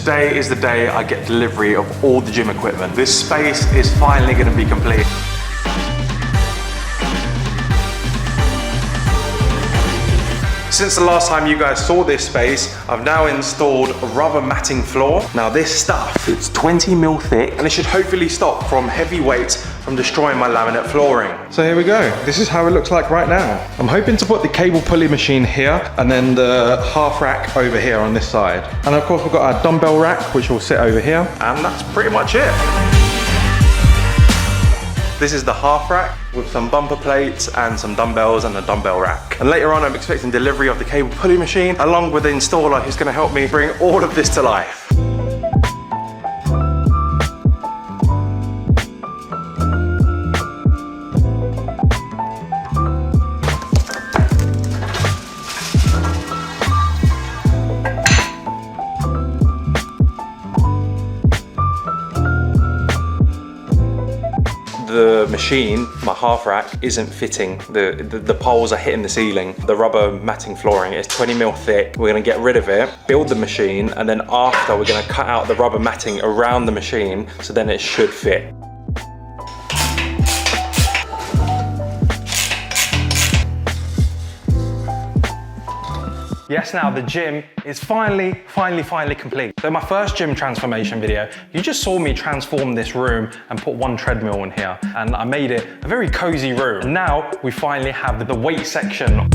today is the day I get delivery of all the gym equipment. This space is finally going to be complete. Since the last time you guys saw this space, I've now installed a rubber matting floor. Now this stuff, it's 20 mil thick, and it should hopefully stop from heavy weights from destroying my laminate flooring. So here we go. This is how it looks like right now. I'm hoping to put the cable pulley machine here, and then the half rack over here on this side. And of course we've got our dumbbell rack, which will sit over here. And that's pretty much it. This is the half rack with some bumper plates and some dumbbells and a dumbbell rack. And later on, I'm expecting delivery of the cable pulley machine along with the installer who's gonna help me bring all of this to life. The machine, my half rack, isn't fitting. The poles are hitting the ceiling. The rubber matting flooring is 20 mil thick. We're gonna get rid of it, build the machine, and then after we're gonna cut out the rubber matting around the machine, so then it should fit. Yes, now the gym is finally complete. So my first gym transformation video, you just saw me transform this room and put one treadmill in here, and I made it a very cozy room. And now we finally have the weight section.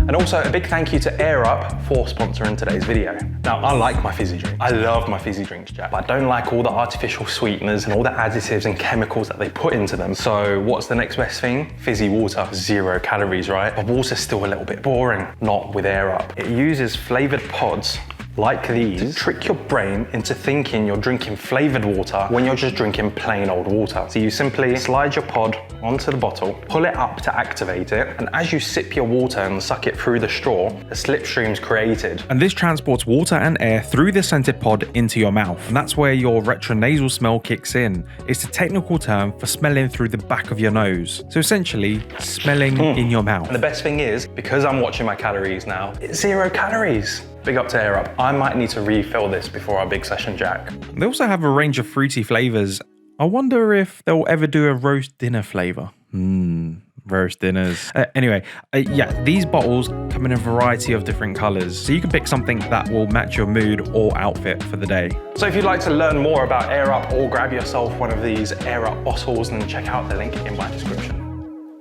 And also a big thank you to AirUp for sponsoring today's video. Now, I like my fizzy drink. I love my fizzy drinks, Jack. But I don't like all the artificial sweeteners and all the additives and chemicals that they put into them. So what's the next best thing? Fizzy water. 0 calories, right? But water's still a little bit boring. Not with AirUp. It uses flavored pods like these to trick your brain into thinking you're drinking flavored water when you're just drinking plain old water. So you simply slide your pod onto the bottle, pull it up to activate it, and as you sip your water and suck it through the straw, a slipstream's created. And this transports water and air through the scented pod into your mouth. And that's where your retronasal smell kicks in. It's a technical term for smelling through the back of your nose. So essentially, smelling in your mouth. And the best thing is, because I'm watching my calories now, it's 0 calories. Big up to AirUp. I might need to refill this before our big session, Jack. They also have a range of fruity flavors. I wonder if they'll ever do a roast dinner flavor. Roast dinners. Yeah, these bottles come in a variety of different colors, so you can pick something that will match your mood or outfit for the day. So if you'd like to learn more about AirUp or grab yourself one of these AirUp bottles, then check out the link in my description.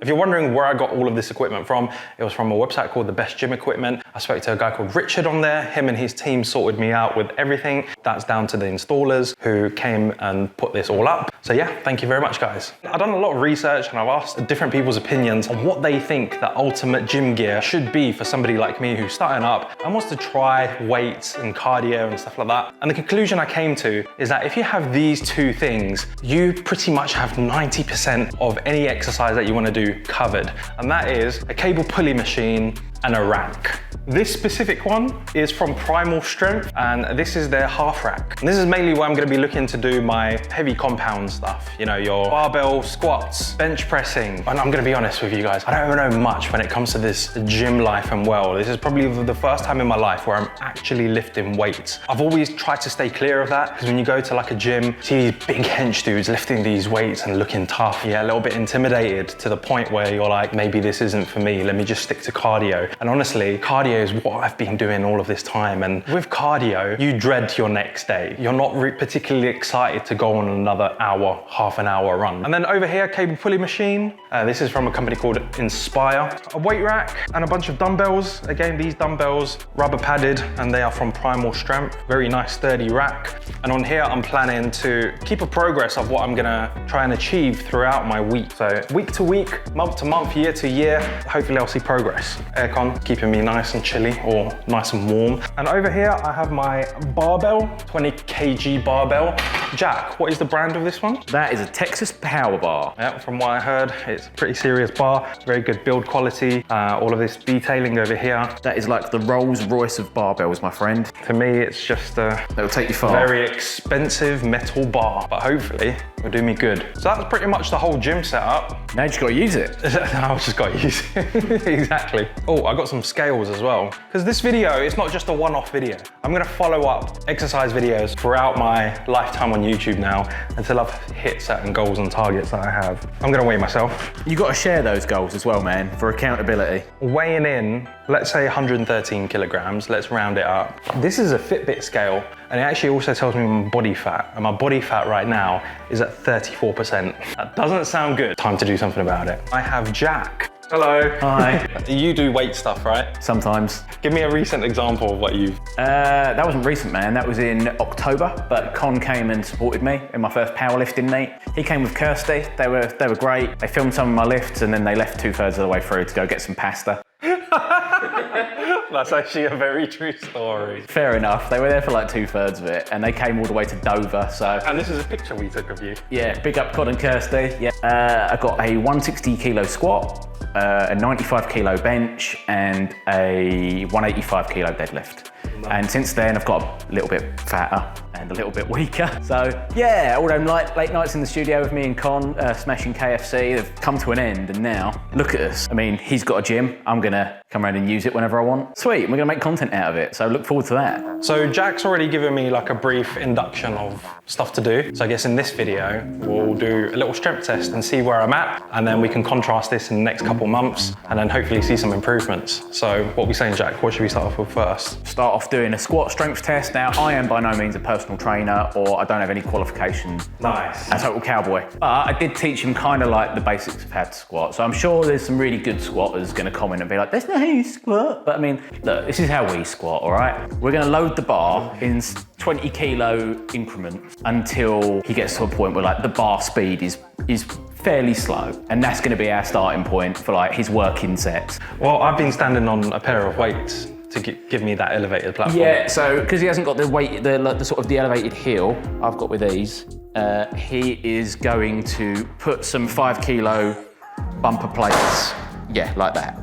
If you're wondering where I got all of this equipment from, it was from a website called The Best Gym Equipment. I spoke to a guy called Richard on there. Him and his team sorted me out with everything. That's down to the installers who came and put this all up. So yeah, thank you very much, guys. I've done a lot of research and I've asked different people's opinions on what they think the ultimate gym gear should be for somebody like me who's starting up and wants to try weights and cardio and stuff like that. And the conclusion I came to is that if you have these two things, you pretty much have 90% of any exercise that you want to do covered, and that is a cable pulley machine and a rack. This specific one is from Primal Strength, and this is their half rack. And this is mainly where I'm gonna be looking to do my heavy compound stuff. You know, your barbell squats, bench pressing. And I'm gonna be honest with you guys, I don't know much when it comes to this gym life and well. This is probably the first time in my life where I'm actually lifting weights. I've always tried to stay clear of that, because when you go to like a gym, see these big hench dudes lifting these weights and looking tough. Yeah, a little bit intimidated to the point where you're like, maybe this isn't for me. Let me just stick to cardio. And honestly, cardio is what I've been doing all of this time. And with cardio, you dread your next day. You're not particularly excited to go on another hour, half an hour run. And then over here, cable pulley machine. This is from a company called Inspire. A weight rack and a bunch of dumbbells. Again, these dumbbells, rubber padded, and they are from Primal Strength. Very nice, sturdy rack. And on here, I'm planning to keep a progress of what I'm gonna try and achieve throughout my week. So week to week, month to month, year to year, hopefully I'll see progress. Aircon keeping me nice and chilly, or nice and warm. And over here, I have my barbell, 20 kg barbell. Jack, what is the brand of this one? That is a Texas Power Bar. Yeah, from what I heard, it's a pretty serious bar, very good build quality, all of this detailing over here. That is like the Rolls Royce of barbells, my friend. To me, it's just a That'll take you far. very expensive metal bar, but hopefully It'll do me good. So that's pretty much the whole gym setup. Now you just got to use it. Now I've just got to use it. Exactly. Oh, I got some scales as well. Because this video, it's not just a one-off video. I'm gonna follow up exercise videos throughout my lifetime on YouTube now until I've hit certain goals and targets that I have. I'm gonna weigh myself. You got to share those goals as well, man, for accountability. Weighing in, let's say 113 kilograms, let's round it up. This is a Fitbit scale, and it actually also tells me my body fat, and my body fat right now is at 34%. That doesn't sound good. Time to do something about it. I have Jack. Hello. Hi. You do weight stuff, right? Sometimes. Give me a recent example of what you've... That wasn't recent, man. That was in October, but Con came and supported me in my first powerlifting meet. He came with Kirsty. They were great. They filmed some of my lifts and then they left 2/3 of the way through to go get some pasta. That's actually a very true story. Fair enough. They were there for like 2/3 of it, and they came all the way to Dover. So. And this is a picture we took of you. Yeah, big up Con and Kirsty. Yeah. I got a 160 kilo squat, a 95 kilo bench, and a 185 kilo deadlift. And since then, I've got a little bit fatter and a little bit weaker. So yeah, all them late nights in the studio with me and Con smashing KFC, they've come to an end. And now, look at us. I mean, he's got a gym. I'm gonna come around and use it whenever I want. Sweet, we're gonna make content out of it. So look forward to that. So Jack's already given me like a brief induction of stuff to do. So I guess in this video, we'll do a little strength test and see where I'm at. And then we can contrast this in the next couple months and then hopefully see some improvements. So what are we saying, Jack? What should we start off with first? Start off doing a squat strength test. Now, I am by no means a personal trainer or I don't have any qualifications. Nice. A total cowboy. But I did teach him kind of like the basics of how to squat. So I'm sure there's some really good squatters gonna comment and be like, that's not how you squat. But I mean, look, this is how we squat, all right? We're gonna load the bar in 20 kilo increments until he gets to a point where like the bar speed is fairly slow. And that's gonna be our starting point for like his working sets. Well, I've been standing on a pair of weights to give me that elevated platform. Yeah, so because he hasn't got the weight, the sort of the elevated heel I've got with these, he is going to put some 5 kilo bumper plates, yeah, like that,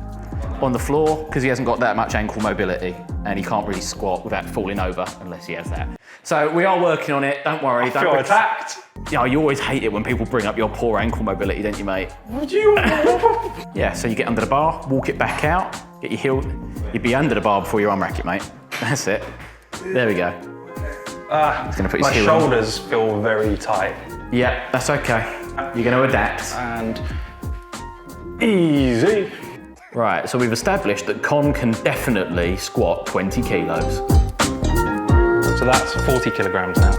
on the floor because he hasn't got that much ankle mobility and he can't really squat without falling over unless he has that. So we are working on it, don't worry. I feel attacked. Yeah, you always hate it when people bring up your poor ankle mobility, don't you, mate? Would you? Yeah, so you get under the bar, walk it back out, get your heel, you'd be under the bar before you unrack it, mate. That's it. There we go. He's gonna put his my heel on. shoulders feel very tight. Yeah, that's okay. You're gonna adapt. And easy. Right, so we've established that Con can definitely squat 20 kilos. So that's 40 kilograms now.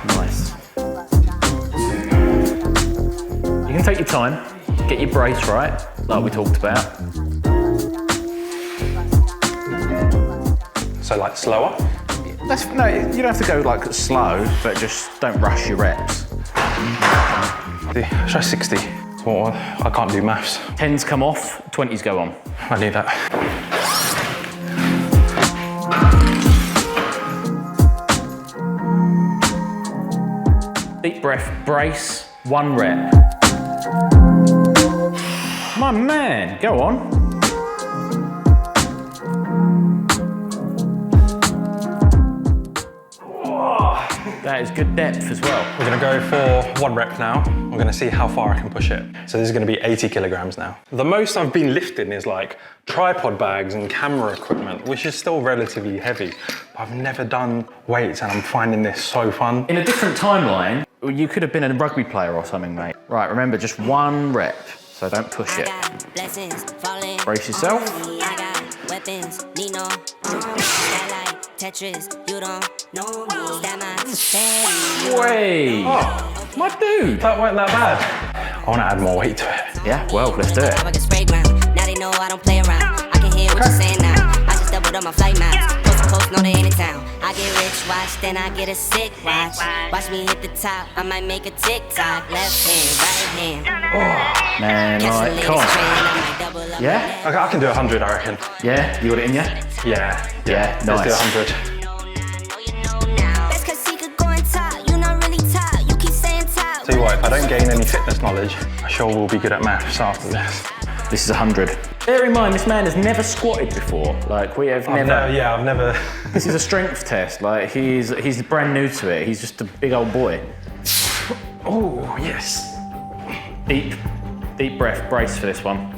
Nice. You can take your time, get your brace right, like we talked about. So like slower? No, you don't have to go like slow, but just don't rush your reps. Try 60. Well, I can't do maths. 10s come off, 20s go on. I knew that. Deep breath, brace, 1 rep. My man, go on. That is good depth as well. We're gonna go for 1 rep now. We're gonna see how far I can push it. So this is gonna be 80 kilograms now. The most I've been lifting is like tripod bags and camera equipment, which is still relatively heavy. But I've never done weights and I'm finding this so fun. In a different timeline, you could have been a rugby player or something, mate. Right, remember, just 1 rep, so don't push it. Brace yourself. Wait! Oh, my dude! that weren't that bad. I wanna add more weight to it. Yeah, well, let's do it. Now they know I don't play around. I can hear what you're saying now. I just doubled up my flight miles. Coast to coast, no they ain't in town. I get rich, watch, then I get a sick watch. Watch me hit the top, I might make a TikTok. Left hand, right hand. Oh, man, right, come on. Yeah? Okay, I can do 100, I reckon. Yeah? You got it in you? Yeah, Yeah, let's nice. do 100. You keep saying top. Tell you what, if I don't gain any fitness knowledge, I sure will be good at maths after this. This is 100. Bear in mind, this man has never squatted before. Like, we have never. I've never. This is a strength test. Like, he's brand new to it. He's just a big old boy. Oh, yes. Deep breath, brace for this one.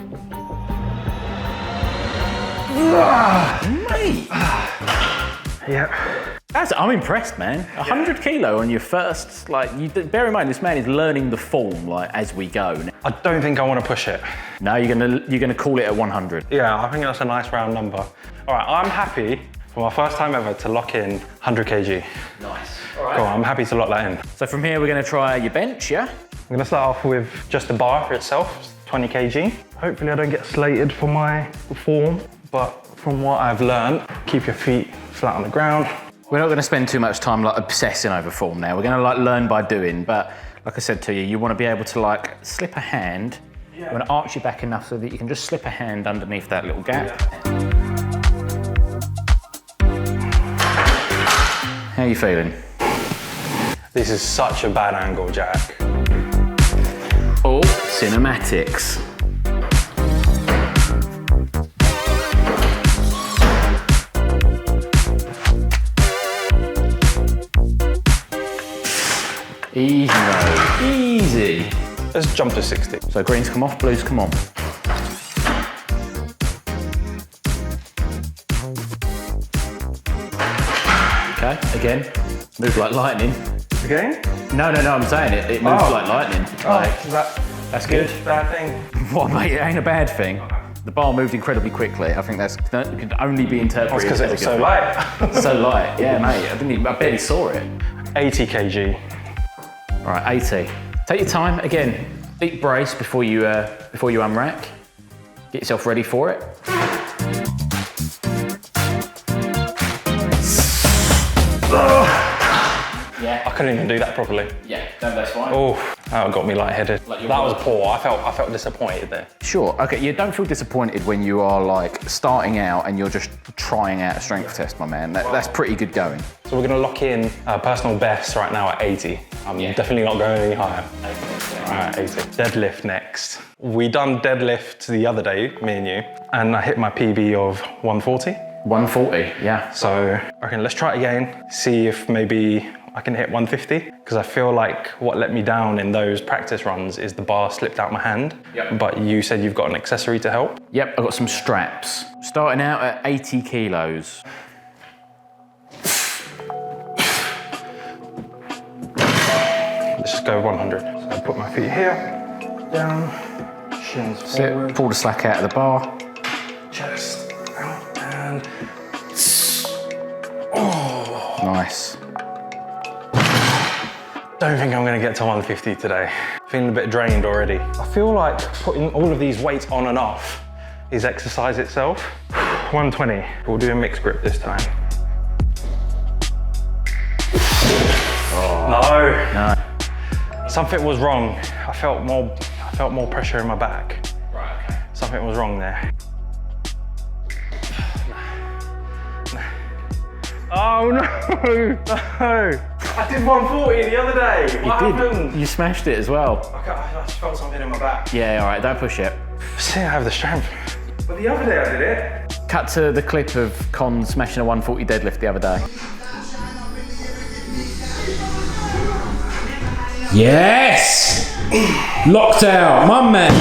Mate! Yep. I'm impressed, man. 100 kilo on your first, bear in mind, this man is learning the form, as we go. I don't think I want to push it. No, you're gonna call it at 100. Yeah, I think that's a nice round number. All right, I'm happy for my first time ever to lock in 100 kg. Nice. All right. Cool, I'm happy to lock that in. So from here, we're gonna try your bench, yeah? I'm gonna start off with just the bar for itself, 20 kg. Hopefully I don't get slated for my form, but from what I've learned, keep your feet flat on the ground. We're not going to spend too much time obsessing over form now. We're going to learn by doing. But like I said to you, you want to be able to slip a hand. Yeah. You want to arch your back enough so that you can just slip a hand underneath that little gap. Yeah. How are you feeling? This is such a bad angle, Jack. Oh, cinematics. Easy, mate. Easy. Let's jump to 60. So greens come off, blues come on. Okay, again, move like lightning. Again? No, I'm saying it moves like lightning. That's good. Bad thing. What, mate, it ain't a bad thing. The bar moved incredibly quickly. I think that can only be interpreted. Because it was so light. So light, yeah, mate. I barely saw it. 80 kg. All right, 80. Take your time. Again, deep brace before you unrack. Get yourself ready for it. Yeah. I couldn't even do that properly. Yeah, no, that's fine. Oh, that got me lightheaded. That was poor. I felt disappointed there. Sure. Okay. You don't feel disappointed when you are starting out and you're just trying out a strength test, my man. That's pretty good going. So we're gonna lock in personal best right now at 80. I'm definitely not going any higher. All right, 80. Deadlift next. We done deadlift the other day, me and you, and I hit my PB of 140. 140, yeah. So I reckon let's try it again. See if maybe I can hit 150, because I feel like what let me down in those practice runs is the bar slipped out my hand. Yep. But you said you've got an accessory to help. Yep, I've got some straps. Starting out at 80 kilos. Let's just go 100. So I put my feet here, down, shins forward. Pull the slack out of the bar. Chest out and... Oh. Nice. Don't think I'm gonna get to 150 today. Feeling a bit drained already. I feel like putting all of these weights on and off is exercise itself. 120, we'll do a mixed grip this time. Oh. No. Something was wrong. I felt more pressure in my back. Right, okay. Something was wrong there. Oh no, no. I did 140 the other day. What happened? You smashed it as well. Okay, I just felt something in my back. Yeah, all right, don't push it. See, I have the strength. But the other day I did it. Cut to the clip of Con smashing a 140 deadlift the other day. Yes! Lockjaw, my man.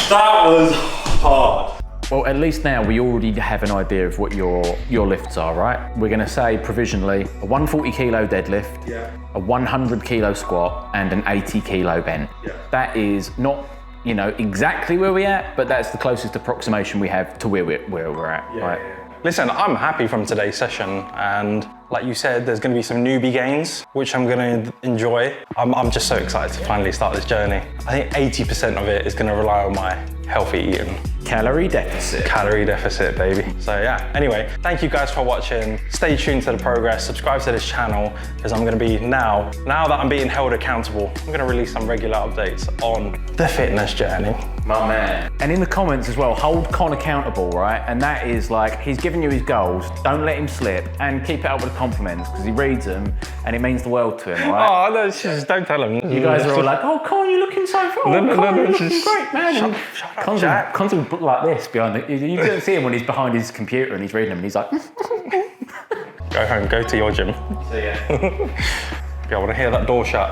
That was hard. Well, at least now we already have an idea of what your lifts are, right? We're gonna say provisionally a 140 kilo deadlift, a 100 kilo squat, and an 80 kilo bent. Yeah. That is not, exactly where we're at, but that's the closest approximation we have to where we're at, right? Yeah. Listen, I'm happy from today's session, and like you said, there's gonna be some newbie gains, which I'm gonna enjoy. I'm just so excited to finally start this journey. I think 80% of it is gonna rely on my healthy eating. Calorie deficit. Calorie deficit, baby. So yeah, anyway, thank you guys for watching. Stay tuned to the progress, subscribe to this channel, because I'm gonna be, now that I'm being held accountable, I'm gonna release some regular updates on the fitness journey. My man. And in the comments as well, hold Con accountable, right? And that is he's giving you his goals, don't let him slip, and keep it up with the of compliments because he reads them and it means the world to him, right? Oh, no, just don't tell him. You guys are all like, oh, Con, you're looking so far. No, You're looking just great, man. Shut up, Jack. Con's all like this behind the... You don't see him when he's behind his computer and he's reading them and he's like... Go home, go to your gym. So, yeah. Yeah, I want to hear that door shut.